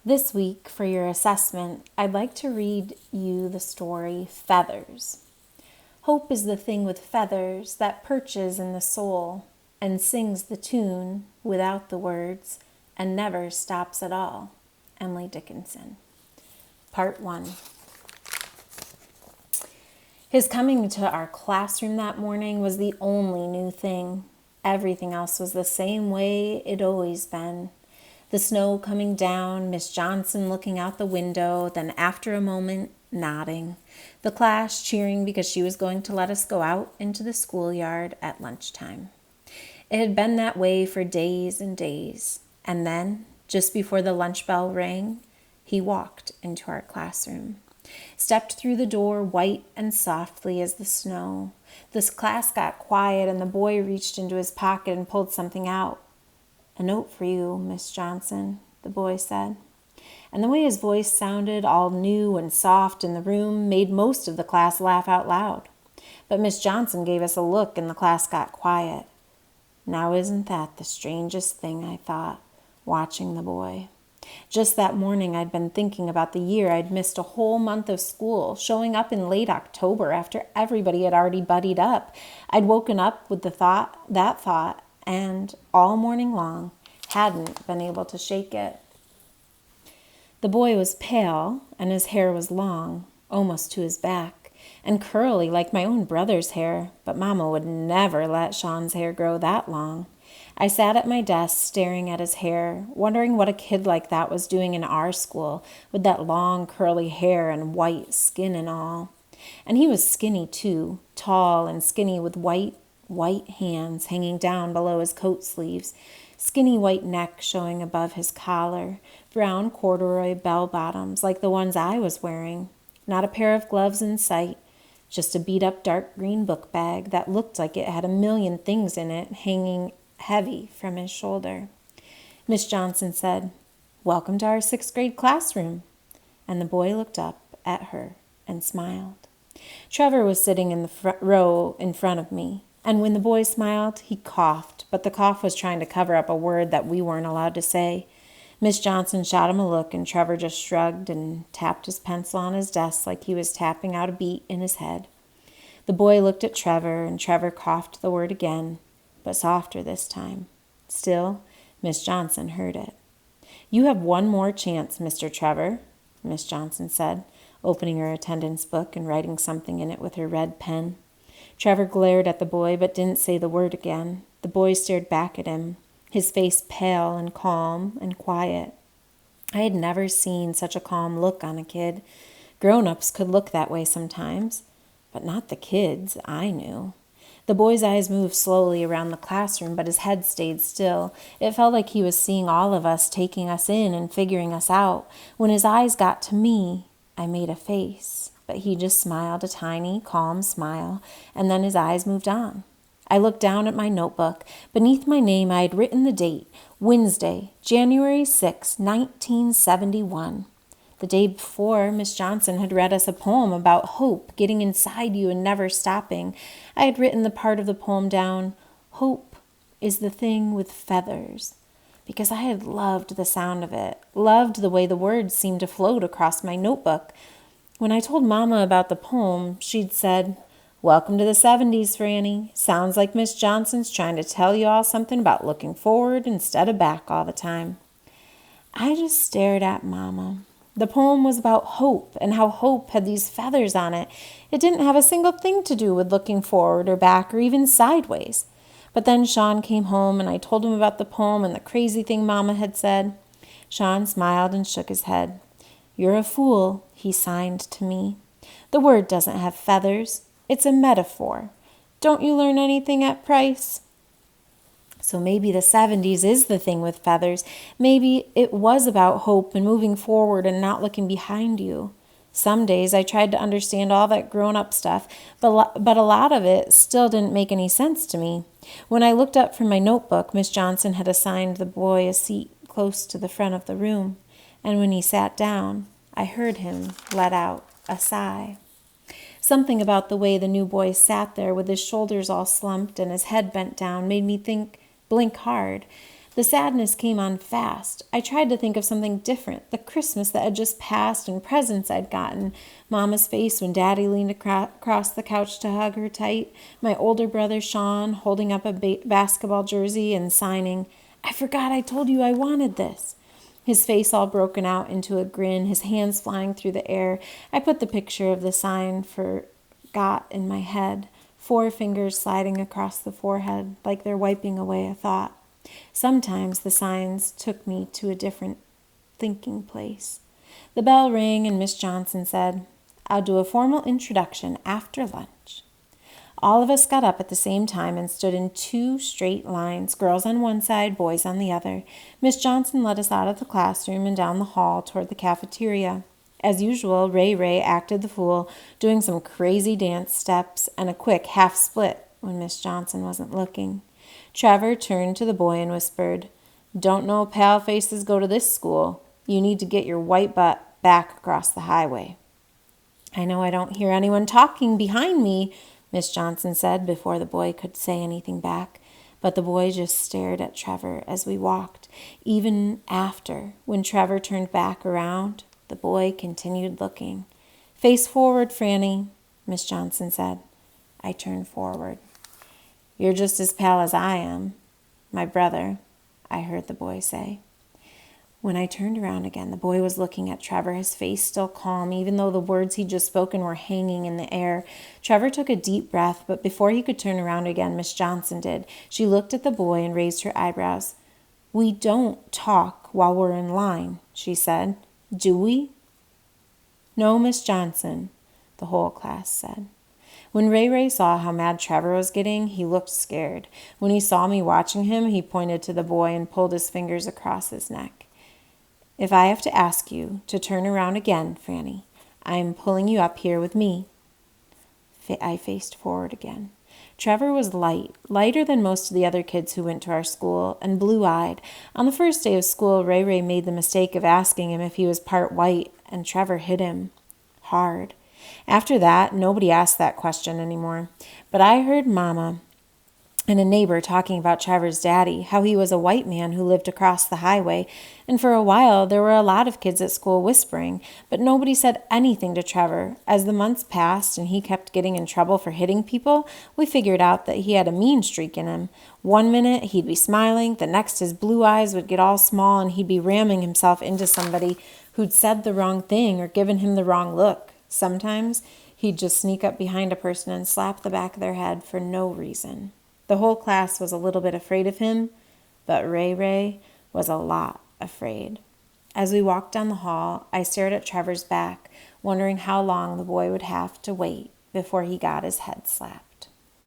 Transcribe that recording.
This week, for your assessment, I'd like to read you the story Feathers. Hope is the thing with feathers that perches in the soul and sings the tune without the words and never stops at all. Emily Dickinson. Part 1. His coming to our classroom that morning was the only new thing. Everything else was the same way it'd always been. The snow coming down, Miss Johnson looking out the window, then after a moment, nodding. The class cheering because she was going to let us go out into the schoolyard at lunchtime. It had been that way for days and days. And then, just before the lunch bell rang, he walked into our classroom. Stepped through the door white and softly as the snow. This class got quiet and the boy reached into his pocket and pulled something out. "A note for you, Miss Johnson," the boy said. And the way his voice sounded, all new and soft in the room, made most of the class laugh out loud. But Miss Johnson gave us a look and the class got quiet. Now isn't that the strangest thing, I thought, watching the boy. Just that morning I'd been thinking about the year I'd missed a whole month of school, showing up in late October after everybody had already buddied up. I'd woken up with that thought, and all morning long hadn't been able to shake it. The boy was pale, and his hair was long, almost to his back, and curly like my own brother's hair, but Mama would never let Sean's hair grow that long. I sat at my desk staring at his hair, wondering what a kid like that was doing in our school with that long curly hair and white skin and all. And he was skinny too, tall and skinny with white hands hanging down below his coat sleeves, skinny white neck showing above his collar, brown corduroy bell-bottoms like the ones I was wearing, not a pair of gloves in sight, just a beat-up dark green book bag that looked like it had a million things in it hanging heavy from his shoulder. Miss Johnson said, "Welcome to our 6th grade classroom," and the boy looked up at her and smiled. Trevor was sitting in the front row in front of me, and when the boy smiled, he coughed, but the cough was trying to cover up a word that we weren't allowed to say. Miss Johnson shot him a look, and Trevor just shrugged and tapped his pencil on his desk like he was tapping out a beat in his head. The boy looked at Trevor, and Trevor coughed the word again, but softer this time. Still, Miss Johnson heard it. "You have one more chance, Mr. Trevor," Miss Johnson said, opening her attendance book and writing something in it with her red pen. Trevor glared at the boy but didn't say the word again. The boy stared back at him, his face pale and calm and quiet. I had never seen such a calm look on a kid. Grown-ups could look that way sometimes, but not the kids I knew. The boy's eyes moved slowly around the classroom, but his head stayed still. It felt like he was seeing all of us, taking us in and figuring us out. When his eyes got to me, I made a face, but he just smiled a tiny, calm smile, and then his eyes moved on. I looked down at my notebook. Beneath my name, I had written the date, Wednesday, January 6, 1971. The day before, Miss Johnson had read us a poem about hope getting inside you and never stopping. I had written the part of the poem down, "Hope is the thing with feathers," because I had loved the sound of it, loved the way the words seemed to float across my notebook. When I told Mama about the poem, she'd said, "Welcome to the 70s, Franny. Sounds like Miss Johnson's trying to tell you all something about looking forward instead of back all the time." I just stared at Mama. The poem was about hope and how hope had these feathers on it. It didn't have a single thing to do with looking forward or back or even sideways. But then Sean came home and I told him about the poem and the crazy thing Mama had said. Sean smiled and shook his head. "You're a fool," he signed to me. "The word doesn't have feathers. It's a metaphor. Don't you learn anything at Price?" So maybe the 70s is the thing with feathers. Maybe it was about hope and moving forward and not looking behind you. Some days I tried to understand all that grown-up stuff, but a lot of it still didn't make any sense to me. When I looked up from my notebook, Miss Johnson had assigned the boy a seat close to the front of the room, and when he sat down, I heard him let out a sigh. Something about the way the new boy sat there with his shoulders all slumped and his head bent down made me blink hard. The sadness came on fast. I tried to think of something different, the Christmas that had just passed and presents I'd gotten, Mama's face when Daddy leaned across the couch to hug her tight, my older brother Sean holding up a basketball jersey and signing, "I forgot I told you I wanted this." His face all broken out into a grin, his hands flying through the air. I put the picture of the sign forgot in my head, 4 fingers sliding across the forehead like they're wiping away a thought. Sometimes the signs took me to a different thinking place. The bell rang and Miss Johnson said, "I'll do a formal introduction after lunch." All of us got up at the same time and stood in 2 straight lines, girls on one side, boys on the other. Miss Johnson led us out of the classroom and down the hall toward the cafeteria. As usual, Ray acted the fool, doing some crazy dance steps and a quick half split when Miss Johnson wasn't looking. Trevor turned to the boy and whispered, "Don't no pale faces go to this school. You need to get your white butt back across the highway." "I know I don't hear anyone talking behind me," Miss Johnson said before the boy could say anything back. But the boy just stared at Trevor as we walked. Even after, when Trevor turned back around, the boy continued looking. "Face forward, Franny," Miss Johnson said. I turned forward. "You're just as pale as I am. My brother," I heard the boy say. When I turned around again, the boy was looking at Trevor, his face still calm, even though the words he'd just spoken were hanging in the air. Trevor took a deep breath, but before he could turn around again, Miss Johnson did. She looked at the boy and raised her eyebrows. "We don't talk while we're in line," she said. "Do we?" "No, Miss Johnson," the whole class said. When Ray saw how mad Trevor was getting, he looked scared. When he saw me watching him, he pointed to the boy and pulled his fingers across his neck. "If I have to ask you to turn around again, Franny, I'm pulling you up here with me." I faced forward again. Trevor was lighter than most of the other kids who went to our school, and blue-eyed. On the first day of school, Ray made the mistake of asking him if he was part white, and Trevor hit him hard. After that, nobody asked that question anymore. But I heard Mama and a neighbor talking about Trevor's daddy, how he was a white man who lived across the highway, and for a while there were a lot of kids at school whispering, but nobody said anything to Trevor. As the months passed and he kept getting in trouble for hitting people, we figured out that he had a mean streak in him. One minute he'd be smiling, the next his blue eyes would get all small and he'd be ramming himself into somebody who'd said the wrong thing or given him the wrong look. Sometimes he'd just sneak up behind a person and slap the back of their head for no reason. The whole class was a little bit afraid of him, but Ray was a lot afraid. As we walked down the hall, I stared at Trevor's back, wondering how long the boy would have to wait before he got his head slapped.